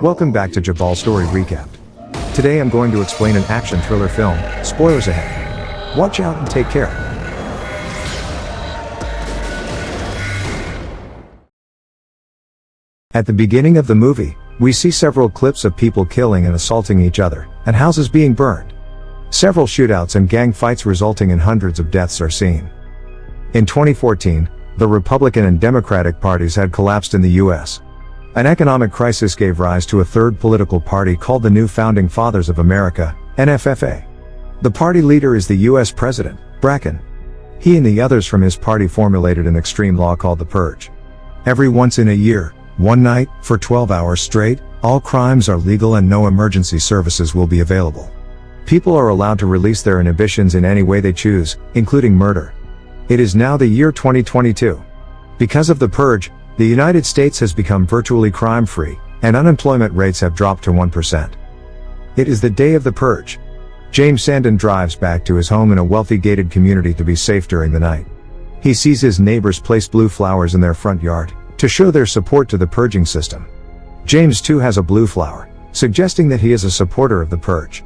Welcome back to Jabol Story Recap. Today I'm going to explain an action thriller film. Spoilers ahead. Watch out and take care. At the beginning of the movie, we see several clips of people killing and assaulting each other, and houses being burned. Several shootouts and gang fights resulting in hundreds of deaths are seen. In 2014, the Republican and Democratic parties had collapsed in the U.S. An economic crisis gave rise to a third political party called the New Founding Fathers of America, NFFA. The party leader is the U.S. President, Bracken. He and the others from his party formulated an extreme law called the Purge. Every once in a year, one night, for 12 hours straight, all crimes are legal and no emergency services will be available. People are allowed to release their inhibitions in any way they choose, including murder. It is now the year 2022. Because of the Purge, the United States has become virtually crime-free, and unemployment rates have dropped to 1%. It is the day of the Purge. James Sandin drives back to his home in a wealthy gated community to be safe during the night. He sees his neighbors place blue flowers in their front yard, to show their support to the purging system. James too has a blue flower, suggesting that he is a supporter of the Purge.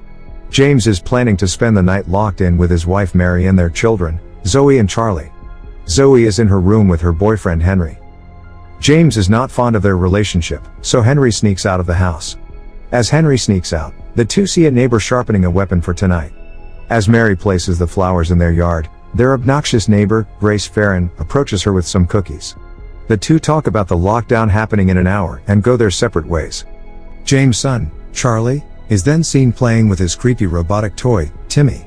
James is planning to spend the night locked in with his wife Mary and their children, Zoe and Charlie. Zoe is in her room with her boyfriend Henry. James is not fond of their relationship, so Henry sneaks out of the house. As Henry sneaks out, the two see a neighbor sharpening a weapon for tonight. As Mary places the flowers in their yard, their obnoxious neighbor, Grace Farron, approaches her with some cookies. The two talk about the lockdown happening in an hour and go their separate ways. James' son, Charlie, is then seen playing with his creepy robotic toy, Timmy.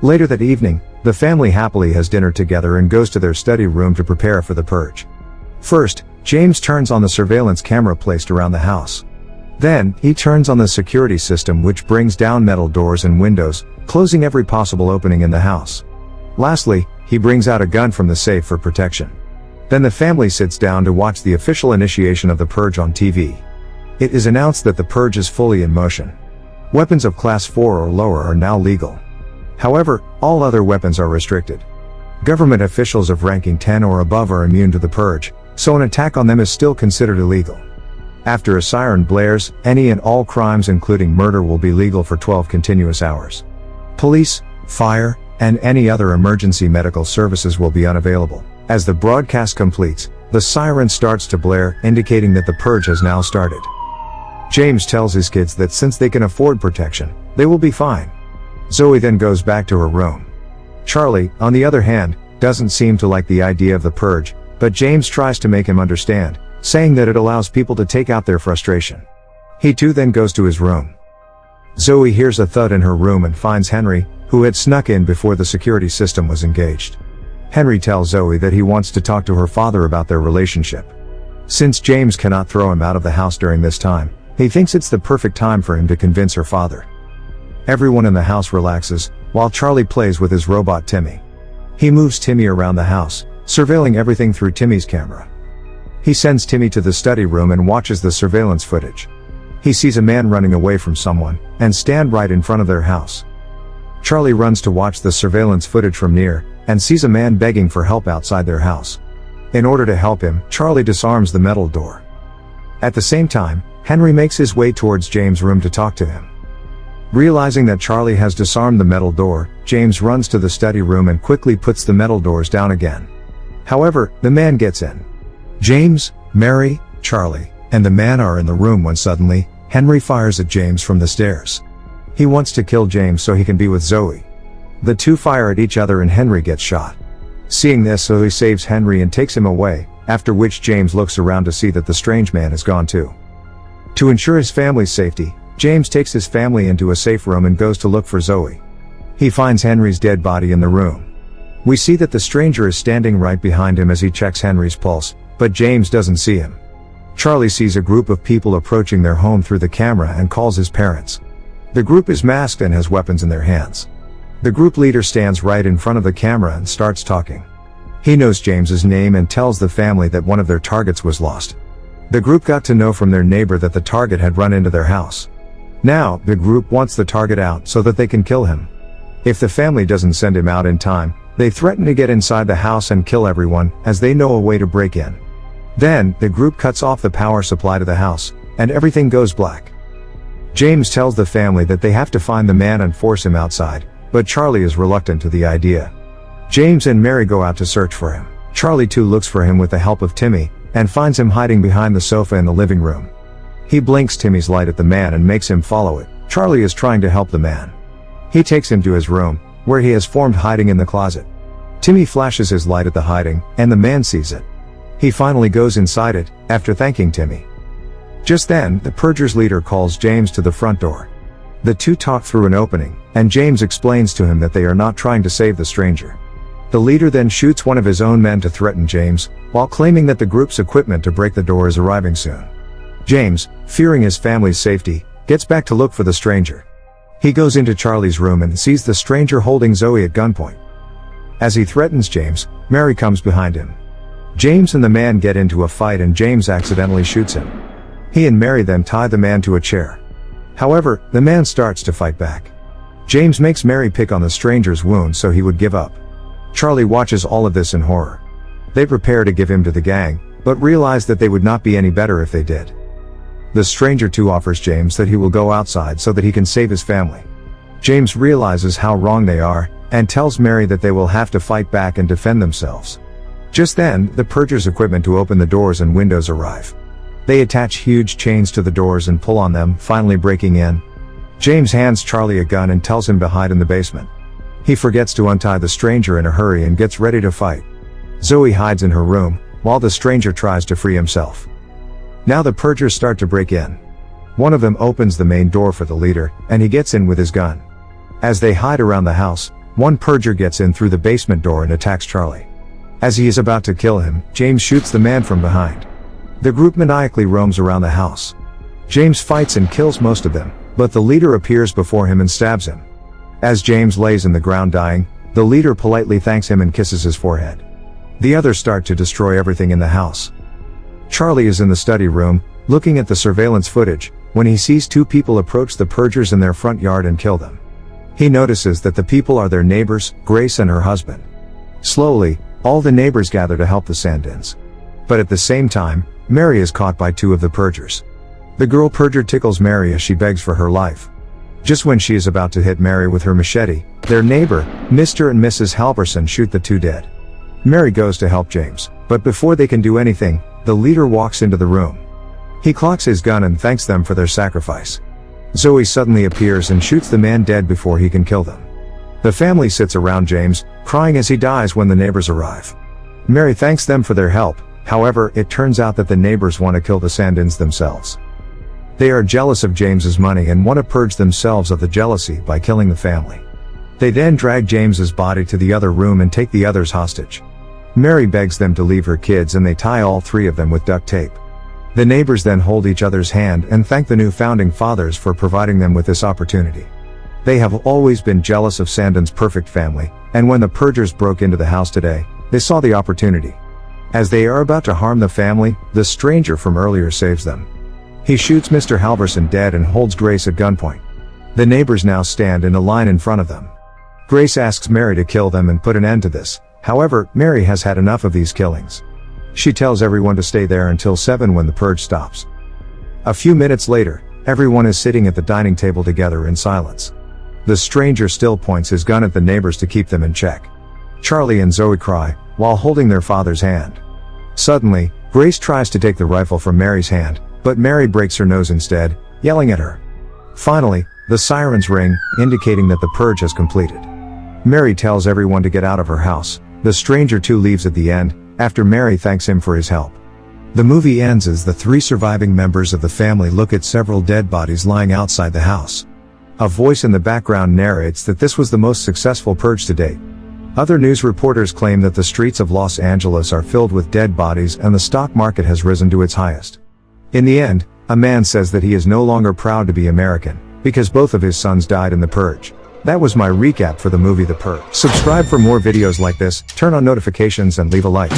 Later that evening, the family happily has dinner together and goes to their study room to prepare for the Purge. First, James turns on the surveillance camera placed around the house. Then, he turns on the security system which brings down metal doors and windows, closing every possible opening in the house. Lastly, he brings out a gun from the safe for protection. Then the family sits down to watch the official initiation of the Purge on TV. It is announced that the Purge is fully in motion. Weapons of Class 4 or lower are now legal. However, all other weapons are restricted. Government officials of ranking 10 or above are immune to the Purge, so an attack on them is still considered illegal. After a siren blares, any and all crimes including murder will be legal for 12 continuous hours. Police, fire, and any other emergency medical services will be unavailable. As the broadcast completes, the siren starts to blare, indicating that the Purge has now started. James tells his kids that since they can afford protection, they will be fine. Zoe then goes back to her room. Charlie, on the other hand, doesn't seem to like the idea of the Purge, but James tries to make him understand, saying that it allows people to take out their frustration. He too then goes to his room. Zoe hears a thud in her room and finds Henry, who had snuck in before the security system was engaged. Henry tells Zoe that he wants to talk to her father about their relationship. Since James cannot throw him out of the house during this time, he thinks it's the perfect time for him to convince her father. Everyone in the house relaxes, while Charlie plays with his robot Timmy. He moves Timmy around the house, surveilling everything through Timmy's camera. He sends Timmy to the study room and watches the surveillance footage. He sees a man running away from someone, and stand right in front of their house. Charlie runs to watch the surveillance footage from near, and sees a man begging for help outside their house. In order to help him, Charlie disarms the metal door. At the same time, Henry makes his way towards James' room to talk to him. Realizing that Charlie has disarmed the metal door, James runs to the study room and quickly puts the metal doors down again. However, the man gets in. James, Mary, Charlie, and the man are in the room when suddenly, Henry fires at James from the stairs. He wants to kill James so he can be with Zoe. The two fire at each other and Henry gets shot. Seeing this, Zoe saves Henry and takes him away, after which James looks around to see that the strange man is gone too. To ensure his family's safety, James takes his family into a safe room and goes to look for Zoe. He finds Henry's dead body in the room. We see that the stranger is standing right behind him as he checks Henry's pulse, but James doesn't see him. Charlie sees a group of people approaching their home through the camera and calls his parents. The group is masked and has weapons in their hands. The group leader stands right in front of the camera and starts talking. He knows James's name and tells the family that one of their targets was lost. The group got to know from their neighbor that the target had run into their house. Now, the group wants the target out so that they can kill him. If the family doesn't send him out in time, they threaten to get inside the house and kill everyone, as they know a way to break in. Then, the group cuts off the power supply to the house, and everything goes black. James tells the family that they have to find the man and force him outside, but Charlie is reluctant to the idea. James and Mary go out to search for him. Charlie too looks for him with the help of Timmy, and finds him hiding behind the sofa in the living room. He blinks Timmy's light at the man and makes him follow it. Charlie is trying to help the man. He takes him to his room, where he has formed hiding in the closet. Timmy flashes his light at the hiding, and the man sees it. He finally goes inside it, after thanking Timmy. Just then, the Purger's leader calls James to the front door. The two talk through an opening, and James explains to him that they are not trying to save the stranger. The leader then shoots one of his own men to threaten James, while claiming that the group's equipment to break the door is arriving soon. James, fearing his family's safety, gets back to look for the stranger. He goes into Charlie's room and sees the stranger holding Zoe at gunpoint. As he threatens James, Mary comes behind him. James and the man get into a fight and James accidentally shoots him. He and Mary then tie the man to a chair. However, the man starts to fight back. James makes Mary pick on the stranger's wound so he would give up. Charlie watches all of this in horror. They prepare to give him to the gang, but realize that they would not be any better if they did. The stranger too offers James that he will go outside so that he can save his family. James realizes how wrong they are, and tells Mary that they will have to fight back and defend themselves. Just then, the Purger's equipment to open the doors and windows arrive. They attach huge chains to the doors and pull on them, finally breaking in. James hands Charlie a gun and tells him to hide in the basement. He forgets to untie the stranger in a hurry and gets ready to fight. Zoe hides in her room, while the stranger tries to free himself. Now the Purgers start to break in. One of them opens the main door for the leader, and he gets in with his gun. As they hide around the house, one Purger gets in through the basement door and attacks Charlie. As he is about to kill him, James shoots the man from behind. The group maniacally roams around the house. James fights and kills most of them, but the leader appears before him and stabs him. As James lays in the ground dying, the leader politely thanks him and kisses his forehead. The others start to destroy everything in the house. Charlie is in the study room, looking at the surveillance footage, when he sees two people approach the Purgers in their front yard and kill them. He notices that the people are their neighbors, Grace and her husband. Slowly, all the neighbors gather to help the Sandins. But at the same time, Mary is caught by two of the Purgers. The girl Purger tickles Mary as she begs for her life. Just when she is about to hit Mary with her machete, their neighbor, Mr. and Mrs. Halverson, shoot the two dead. Mary goes to help James, but before they can do anything, the leader walks into the room. He clocks his gun and thanks them for their sacrifice. Zoe suddenly appears and shoots the man dead before he can kill them. The family sits around James, crying as he dies when the neighbors arrive. Mary thanks them for their help, however, it turns out that the neighbors want to kill the Sandins themselves. They are jealous of James's money and want to purge themselves of the jealousy by killing the family. They then drag James's body to the other room and take the others hostage. Mary begs them to leave her kids and they tie all three of them with duct tape. The neighbors then hold each other's hand and thank the new founding fathers for providing them with this opportunity. They have always been jealous of Sandin's perfect family, and when the Purgers broke into the house today, they saw the opportunity. As they are about to harm the family, the stranger from earlier saves them. He shoots Mr. Halverson dead and holds Grace at gunpoint. The neighbors now stand in a line in front of them. Grace asks Mary to kill them and put an end to this. However, Mary has had enough of these killings. She tells everyone to stay there until 7 when the purge stops. A few minutes later, everyone is sitting at the dining table together in silence. The stranger still points his gun at the neighbors to keep them in check. Charlie and Zoe cry, while holding their father's hand. Suddenly, Grace tries to take the rifle from Mary's hand, but Mary breaks her nose instead, yelling at her. Finally, the sirens ring, indicating that the purge has completed. Mary tells everyone to get out of her house. The stranger too leaves at the end, after Mary thanks him for his help. The movie ends as the 3 surviving members of the family look at several dead bodies lying outside the house. A voice in the background narrates that this was the most successful purge to date. Other news reporters claim that the streets of Los Angeles are filled with dead bodies and the stock market has risen to its highest. In the end, a man says that he is no longer proud to be American, because both of his sons died in the purge. That was my recap for the movie The Purge. Subscribe for more videos like this, turn on notifications and leave a like.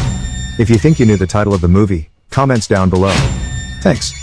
If you think you knew the title of the movie, comments down below. Thanks.